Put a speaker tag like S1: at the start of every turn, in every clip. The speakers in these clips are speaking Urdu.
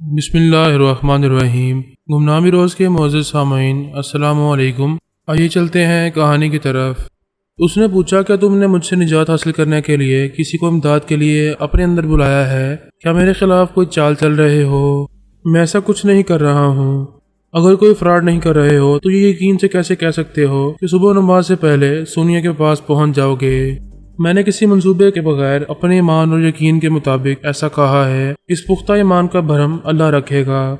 S1: بسم اللہ الرحمن الرحیم۔ گمنامی روز کے معزز سامعین السلام علیکم۔ آئیے چلتے ہیں کہانی کی طرف۔ اس نے پوچھا، کیا تم نے مجھ سے نجات حاصل کرنے کے لیے کسی کو امداد کے لیے اپنے اندر بلایا ہے؟ کیا میرے خلاف کوئی چال چل رہے ہو؟ میں ایسا کچھ نہیں کر رہا ہوں۔ اگر کوئی فراڈ نہیں کر رہے ہو تو یہ یقین سے کیسے کہہ سکتے ہو کہ صبح نماز سے پہلے سونیا کے پاس پہنچ جاؤ گے؟ میں نے کسی منصوبے کے بغیر اپنے ایمان اور یقین کے مطابق ایسا کہا ہے۔ اس پختہ ایمان کا بھرم اللہ رکھے گا۔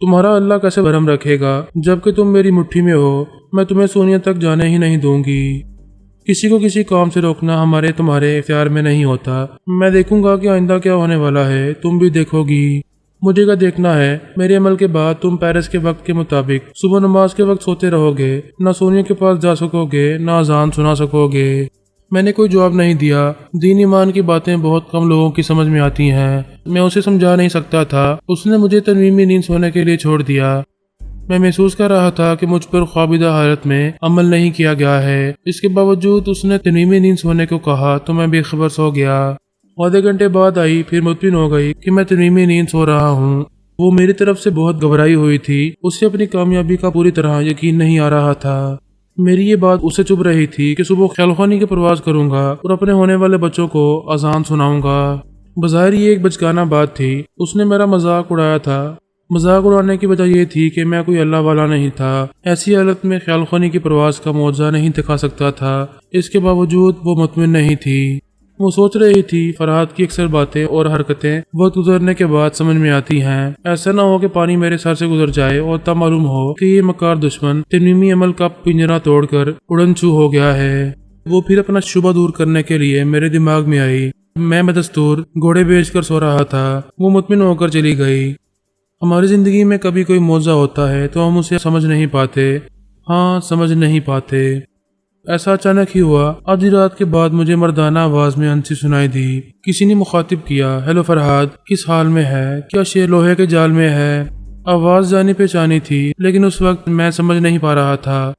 S1: تمہارا اللہ کیسے بھرم رکھے گا جبکہ تم میری مٹھی میں ہو؟ میں تمہیں سونیا تک جانے ہی نہیں دوں گی۔ کسی کو کسی کام سے روکنا ہمارے تمہارے اختیار میں نہیں ہوتا۔ میں دیکھوں گا کہ آئندہ کیا ہونے والا ہے، تم بھی دیکھو گی۔ مجھے کیا دیکھنا ہے؟ میرے عمل کے بعد تم پیرس کے وقت کے مطابق صبح نماز کے وقت سوتے رہو گے، نہ سونیا کے پاس جا سکو گے، نہ اذان سنا سکو گے۔ میں نے کوئی جواب نہیں دیا۔ دین ایمان کی باتیں بہت کم لوگوں کی سمجھ میں آتی ہیں۔ میں اسے سمجھا نہیں سکتا تھا۔ اس نے مجھے تنویمی نیند سونے کے لیے چھوڑ دیا۔ میں محسوس کر رہا تھا کہ مجھ پر خوابیدہ حالت میں عمل نہیں کیا گیا ہے۔ اس کے باوجود اس نے تنویمی نیند سونے کو کہا تو میں بے خبر سو گیا۔ آدھے گھنٹے بعد آئی، پھر مطمئن ہو گئی کہ میں تنویمی نیند سو رہا ہوں۔ وہ میری طرف سے بہت گھبرائی ہوئی تھی۔ اسے اپنی کامیابی کا پوری طرح یقین نہیں آ رہا تھا۔ میری یہ بات اسے چبھ رہی تھی کہ صبح خیال خوانی کی پرواز کروں گا اور اپنے ہونے والے بچوں کو اذان سناؤں گا۔ بظاہر یہ ایک بچگانہ بات تھی۔ اس نے میرا مذاق اڑایا تھا۔ مذاق اڑانے کی وجہ یہ تھی کہ میں کوئی اللہ والا نہیں تھا۔ ایسی حالت میں خیال خوانی کی پرواز کا معجزہ نہیں دکھا سکتا تھا۔ اس کے باوجود وہ مطمئن نہیں تھی۔ وہ سوچ رہی تھی فرحات کی اکثر باتیں اور حرکتیں وقت گزرنے کے بعد سمجھ میں آتی ہیں۔ ایسا نہ ہو کہ پانی میرے سر سے گزر جائے اور تب معلوم ہو کہ یہ مکار دشمن تنویمی عمل کا پنجرا توڑ کر اڑن چھو ہو گیا ہے۔ وہ پھر اپنا شبہ دور کرنے کے لیے میرے دماغ میں آئی۔ میں بدستور گھوڑے بیچ کر سو رہا تھا۔ وہ مطمئن ہو کر چلی گئی۔ ہماری زندگی میں کبھی کوئی معجزہ ہوتا ہے تو ہم اسے سمجھ نہیں پاتے۔ سمجھ نہیں پاتے۔ ایسا اچانک ہی ہوا۔ آدھی رات کے بعد مجھے مردانہ آواز میں ہنسی سنائی دی۔ کسی نے مخاطب کیا، ہیلو فرحاد، کس حال میں ہے؟ کیا شیر لوہے کے جال میں ہے؟ آواز جانی پہچانی تھی لیکن اس وقت میں سمجھ نہیں پا رہا تھا۔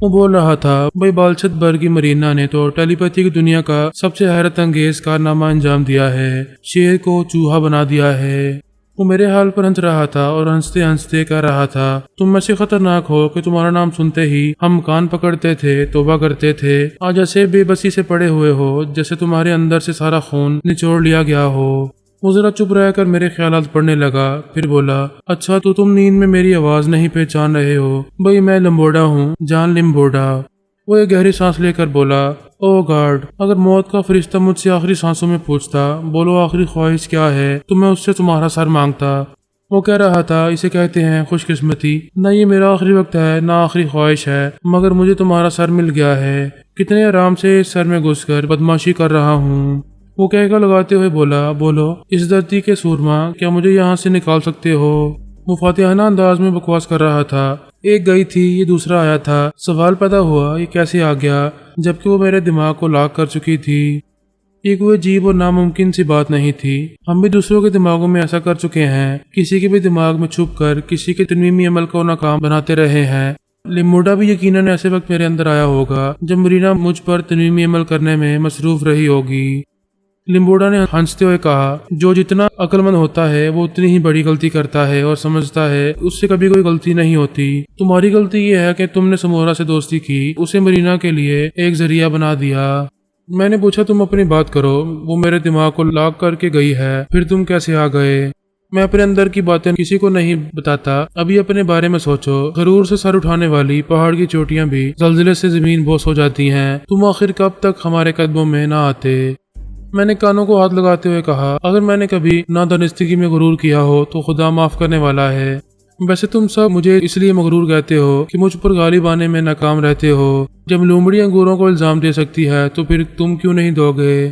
S1: وہ بول رہا تھا، بھائی بالچت برگی مرینا نے تو ٹیلی پیتھی کی دنیا کا سب سے حیرت انگیز کارنامہ انجام دیا ہے۔ شیر کو چوہا بنا دیا ہے۔ وہ میرے حال پر ہنس رہا تھا اور ہنستے ہنستے کہہ رہا تھا، تم میں سے خطرناک ہو کہ تمہارا نام سنتے ہی ہم کان پکڑتے تھے، توبہ کرتے تھے۔ آج ایسے بے بسی سے پڑے ہوئے ہو جیسے تمہارے اندر سے سارا خون نچوڑ لیا گیا ہو۔ وہ ذرا چپ رہ کر میرے خیالات پڑھنے لگا، پھر بولا، اچھا تو تم نیند میں میری آواز نہیں پہچان رہے ہو؟ بھائی میں لمبوڈا ہوں، جان لمبوڈا۔ وہ ایک گہری سانس لے کر بولا، او گاڈ، اگر موت کا فرشتہ مجھ سے آخری سانسوں میں پوچھتا، بولو آخری خواہش کیا ہے، تو میں اس سے تمہارا سر مانگتا۔ وہ کہہ رہا تھا، اسے کہتے ہیں خوش قسمتی۔ نہ یہ میرا آخری وقت ہے، نہ آخری خواہش ہے، مگر مجھے تمہارا سر مل گیا ہے۔ کتنے آرام سے اس سر میں گھس کر بدماشی کر رہا ہوں۔ وہ کہہ کر لگاتے ہوئے بولا، بولو اس دھرتی کے سورما، کیا مجھے یہاں سے نکال سکتے ہو؟ وہ فاتحانہ انداز میں بکواس کر رہا تھا۔ ایک گئی تھی، یہ دوسرا آیا تھا۔ سوال پیدا ہوا، یہ کیسے آ گیا جبکہ وہ میرے دماغ کو لاک کر چکی تھی؟ یہ کوئی عجیب اور ناممکن سی بات نہیں تھی۔ ہم بھی دوسروں کے دماغوں میں ایسا کر چکے ہیں، کسی کے بھی دماغ میں چھپ کر کسی کے تنویمی عمل کو ناکام بناتے رہے ہیں۔ لموڈا بھی یقیناً ایسے وقت میرے اندر آیا ہوگا جب مرینا مجھ پر تنویمی عمل کرنے میں مصروف رہی ہوگی۔ لمبوڈا نے ہنستے ہوئے کہا، جو جتنا عقل مند ہوتا ہے وہ اتنی ہی بڑی غلطی کرتا ہے اور سمجھتا ہے اس سے کبھی کوئی غلطی نہیں ہوتی۔ تمہاری غلطی یہ ہے کہ تم نے سمورا سے دوستی کی، اسے مرینا کے لیے ایک ذریعہ بنا دیا۔ میں نے پوچھا، تم اپنی بات کرو، وہ میرے دماغ کو لاک کر کے گئی ہے، پھر تم کیسے آ گئے؟ میں اپنے اندر کی باتیں کسی کو نہیں بتاتا۔ ابھی اپنے بارے میں سوچو، غرور سے سر اٹھانے والی پہاڑ کی چوٹیاں بھی زلزلے سے زمین بوس ہو جاتی ہیں۔ تم آخر کب تک ہمارے قدموں میں نہ آتے؟ میں نے کانوں کو ہاتھ لگاتے ہوئے کہا، اگر میں نے کبھی نادانستگی میں غرور کیا ہو تو خدا معاف کرنے والا ہے۔ ویسے تم سب مجھے اس لیے مغرور کہتے ہو کہ مجھ پر غالب آنے میں ناکام رہتے ہو۔ جب لومڑی انگوروں کو الزام دے سکتی ہے تو پھر تم کیوں نہیں دو گے؟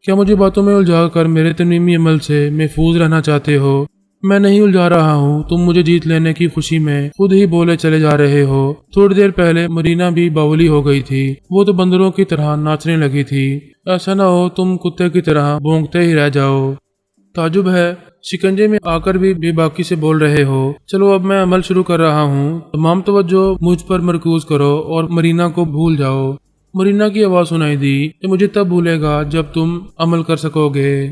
S1: کیا مجھے باتوں میں الجھا کر میرے تنویمی عمل سے محفوظ رہنا چاہتے ہو؟ میں نہیں الجھا رہا ہوں، تم مجھے جیت لینے کی خوشی میں خود ہی بولے چلے جا رہے ہو۔ تھوڑی دیر پہلے مرینا بھی باولی ہو گئی تھی، وہ تو بندروں کی طرح ناچنے لگی تھی۔ ایسا نہ ہو تم کتے کی طرح بھونکتے ہی رہ جاؤ۔ تعجب ہے، شکنجے میں آ کر بھی بے باکی سے بول رہے ہو۔ چلو اب میں عمل شروع کر رہا ہوں، تمام توجہ مجھ پر مرکوز کرو اور مرینا کو بھول جاؤ۔ مرینا کی آواز سنائی دی، کہ مجھے تب بھولے گا جب تم عمل کر سکو گے۔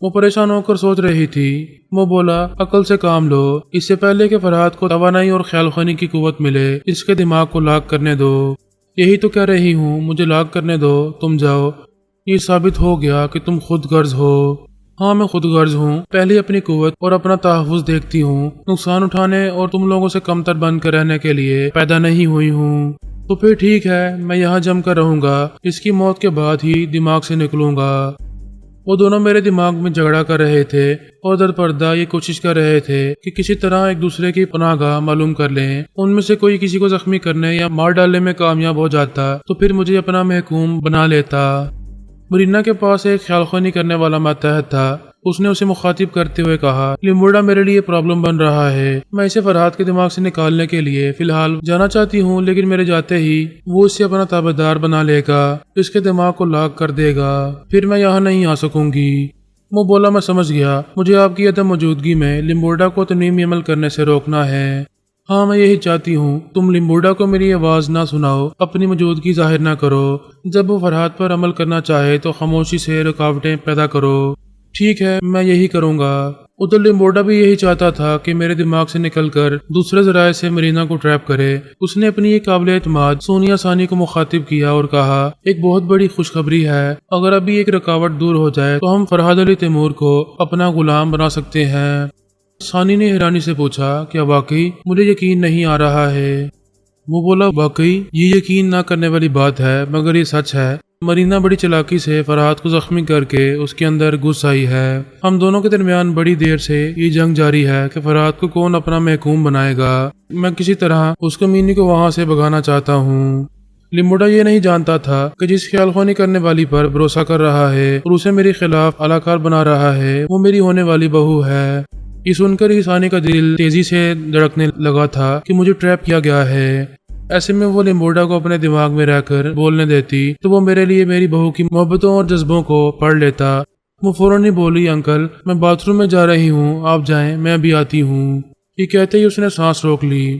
S1: وہ پریشان ہو کر سوچ رہی تھی۔ وہ بولا عقل سے کام لو، اس سے پہلے کہ فرحات کو توانائی اور خیال خوانی کی قوت ملے اس کے دماغ کو لاک کرنے دو۔ یہی تو کہہ رہی ہوں، مجھے لاک کرنے دو، تم جاؤ۔ یہ ثابت ہو گیا کہ تم خود غرض ہو۔ ہاں میں خود غرض ہوں، پہلے اپنی قوت اور اپنا تحفظ دیکھتی ہوں، نقصان اٹھانے اور تم لوگوں سے کمتر بن کر رہنے کے لیے پیدا نہیں ہوئی ہوں۔ تو پھر ٹھیک ہے، میں یہاں جم کر رہوں گا، اس کی موت کے بعد ہی دماغ سے نکلوں گا۔ وہ دونوں میرے دماغ میں جھگڑا کر رہے تھے اور در پردہ یہ کوشش کر رہے تھے کہ کسی طرح ایک دوسرے کی پناہ گاہ معلوم کر لیں۔ ان میں سے کوئی کسی کو زخمی کرنے یا مار ڈالنے میں کامیاب ہو جاتا تو پھر مجھے اپنا محکوم بنا لیتا۔ مرینا کے پاس ایک خیال خوانی کرنے والا ماتحت تھا۔ اس نے اسے مخاطب کرتے ہوئے کہا، لیمبوڈا میرے لیے پرابلم بن رہا ہے۔ میں اسے فرحات کے دماغ سے نکالنے کے لیے فی الحال جانا چاہتی ہوں، لیکن میرے جاتے ہی وہ اسے اپنا تابعدار بنا لے گا، اس کے دماغ کو لاک کر دے گا، پھر میں یہاں نہیں آ سکوں گی۔ وہ بولا میں سمجھ گیا، مجھے آپ کی عدم موجودگی میں لیمبوڈا کو تنظیمی عمل کرنے سے روکنا ہے۔ ہاں میں یہی چاہتی ہوں، تم لیمبوڈا کو میری آواز نہ سناؤ، اپنی موجودگی ظاہر نہ کرو۔ جب وہ فرحات پر عمل کرنا چاہے تو خاموشی سے رکاوٹیں پیدا کرو۔ ٹھیک ہے، میں یہی کروں گا۔ ادھر لیمبوڈا بھی یہی چاہتا تھا کہ میرے دماغ سے نکل کر دوسرے ذرائع سے مرینا کو ٹریپ کرے۔ اس نے اپنی ایک قابل اعتماد سونیا ثانی کو مخاطب کیا اور کہا، ایک بہت بڑی خوشخبری ہے، اگر ابھی ایک رکاوٹ دور ہو جائے تو ہم فرحاد علی تیمور کو اپنا غلام بنا سکتے ہیں۔ ثانی نے حیرانی سے پوچھا، کیا واقعی؟ مجھے یقین نہیں آ رہا ہے۔ وہ بولا، واقعی یہ یقین نہ کرنے والی بات ہے، مگر یہ سچ ہے۔ مرینا بڑی چلاکی سے فرحات کو زخمی کر کے اس کے اندر گھس آئی ہے۔ ہم دونوں کے درمیان بڑی دیر سے یہ جنگ جاری ہے کہ فرحات کو کون اپنا محکوم بنائے گا۔ میں کسی طرح اس کمینی کو وہاں سے بھگانا چاہتا ہوں۔ لیمبوڈا یہ نہیں جانتا تھا کہ جس خیال خوانی کرنے والی پر بھروسہ کر رہا ہے اور اسے میرے خلاف علاقار بنا رہا ہے، وہ میری ہونے والی بہو ہے۔ یہ سن کر ہی ثانی کا دل تیزی سے دھڑکنے لگا تھا کہ مجھے ٹریپ کیا گیا ہے۔ ایسے میں وہ لیمبوڈا کو اپنے دماغ میں رہ کر بولنے دیتی تو وہ میرے لیے میری بہو کی محبتوں اور جذبوں کو پڑھ لیتا۔ وہ فوراً ہی بولی، انکل میں باتھ روم میں جا رہی ہوں، آپ جائیں، میں ابھی آتی ہوں۔ یہ کہتے ہی اس نے سانس روک لی۔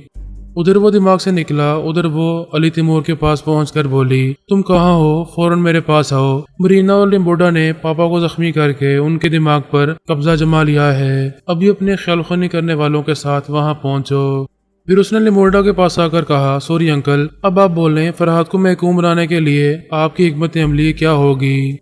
S1: ادھر وہ دماغ سے نکلا، ادھر وہ علی تیمور کے پاس پہنچ کر بولی، تم کہاں ہو؟ فوراً میرے پاس آؤ۔ مرینا اور لیمبوڈا نے پاپا کو زخمی کر کے ان کے دماغ پر قبضہ جما لیا ہے، ابھی اپنے خیال خوانی کرنے والوں کے ساتھ وہاں پہنچو۔ پھر اس نے لیمبوڈا کے پاس آ کر کہا، سوری انکل، اب آپ بولیں، فرحات کو محکوم بنانے کے لیے آپ کی حکمت عملی کیا ہوگی؟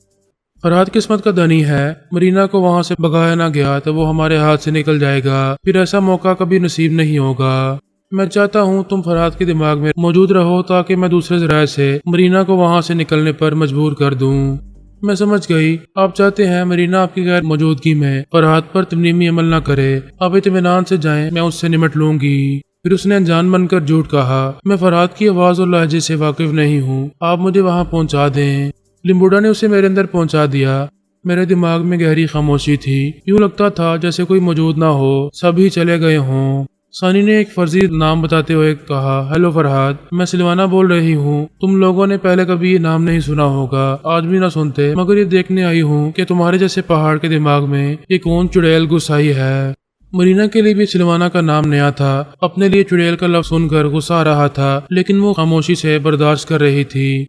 S1: فرحات قسمت کا دنی ہے، مرینا کو وہاں سے بگایا نہ گیا تو وہ ہمارے ہاتھ سے نکل جائے گا، پھر ایسا موقع کبھی نصیب نہیں ہوگا۔ میں چاہتا ہوں تم فرحات کے دماغ میں موجود رہو تاکہ میں دوسرے ذرائع سے مرینا کو وہاں سے نکلنے پر مجبور کر دوں۔ میں سمجھ گئی، آپ چاہتے ہیں مرینا آپ کی غیر موجودگی میں فرحات پر تنظیمی عمل نہ کرے۔ آپ اطمینان سے جائیں، میں اس سے نمٹ لوں گی۔ پھر اس نے انجان بن کر جھوٹ کہا، میں فرحات کی آواز اور لہجے سے واقف نہیں ہوں، آپ مجھے وہاں پہنچا دیں۔ لیمبوڈا نے اسے میرے اندر پہنچا دیا۔ میرے دماغ میں گہری خاموشی تھی، یوں لگتا تھا جیسے کوئی موجود نہ ہو، سبھی چلے گئے ہوں۔ ثانی نے ایک فرضی نام بتاتے ہوئے کہا، ہیلو فرحات، میں سلوانا بول رہی ہوں۔ تم لوگوں نے پہلے کبھی یہ نام نہیں سنا ہوگا، آج بھی نہ سنتے، مگر یہ دیکھنے آئی ہوں کہ تمہارے جیسے پہاڑ کے دماغ میں یہ کون چڑیل گھس آئی ہے۔ مرینا کے لیے بھی سلوانا کا نام نیا تھا، اپنے لیے چڑیل کا لفظ سن کر غصہ آ رہا تھا، لیکن وہ خاموشی سے برداشت کر رہی تھی۔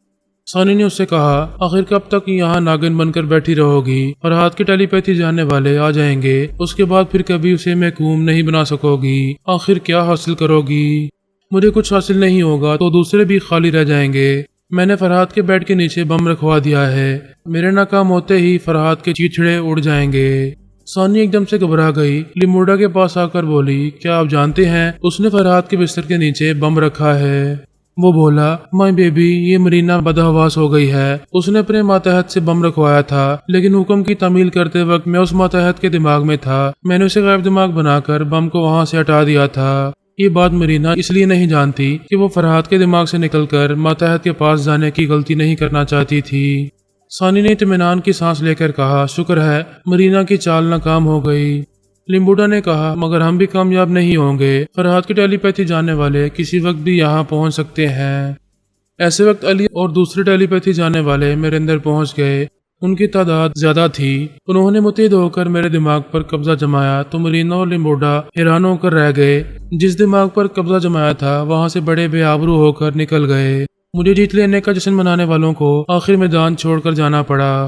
S1: ثانی نے اس سے کہا، آخر کب تک یہاں ناگن بن کر بیٹھی رہو گی؟ فرحات کے ٹیلی پیتھی جاننے والے آ جائیں گے، اس کے بعد پھر کبھی اسے محکوم نہیں بنا سکو گی۔ آخر کیا حاصل کرو گی؟ مجھے کچھ حاصل نہیں ہوگا تو دوسرے بھی خالی رہ جائیں گے۔ میں نے فرحات کے بیڈ کے نیچے بم رکھوا دیا ہے، میرے ناکام ہوتے ہی فرحات کے چیچڑے اڑ جائیں گے۔ ثانی ایک دم سے گھبرا گئی، لیمبوڈا کے پاس آ کر بولی، کیا آپ جانتے ہیں اس نے فرحات کے بستر کے نیچے بم رکھا ہے؟ وہ بولا، مائی بیبی، یہ مرینا بدحواس ہو گئی ہے، اس نے اپنے ماتحت سے بم رکھوایا تھا، لیکن حکم کی تعمیل کرتے وقت میں اس ماتحت کے دماغ میں تھا، میں نے اسے غائب دماغ بنا کر بم کو وہاں سے ہٹا دیا تھا۔ یہ بات مرینا اس لیے نہیں جانتی کہ وہ فرحات کے دماغ سے نکل کر ماتحت کے پاس جانے کی غلطی نہیں کرنا چاہتی تھی۔ ثانی نے اطمینان کی سانس لے کر کہا، شکر ہے مرینا کی چال ناکام ہو گئی۔ لیمبوڈا نے کہا، مگر ہم بھی کامیاب نہیں ہوں گے، فرحات کی ٹیلی پیتھی جاننے والے کسی وقت بھی یہاں پہنچ سکتے ہیں۔ ایسے وقت علی اور دوسرے ٹیلی پیتھی جاننے والے میرے اندر پہنچ گئے، ان کی تعداد زیادہ تھی۔ انہوں نے متحد ہو کر میرے دماغ پر قبضہ جمایا تو مرینا اور لیمبوڈا حیران ہو کر رہ گئے۔ جس دماغ پر قبضہ جمایا تھا وہاں سے بڑے بے آبرو ہو کر نکل گئے۔ مجھے جیت لینے کا جشن منانے والوں کو آخر میدان چھوڑ کر جانا پڑا۔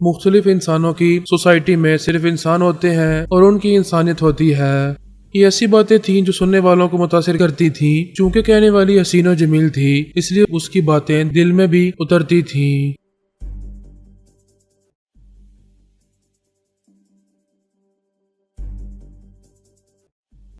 S1: مختلف انسانوں کی سوسائٹی میں صرف انسان ہوتے ہیں اور ان کی انسانیت ہوتی ہے۔ یہ ایسی باتیں تھیں جو سننے والوں کو متاثر کرتی تھی، چونکہ کہنے والی حسین و جمیل تھی اس لیے اس کی باتیں دل میں بھی اترتی تھیں۔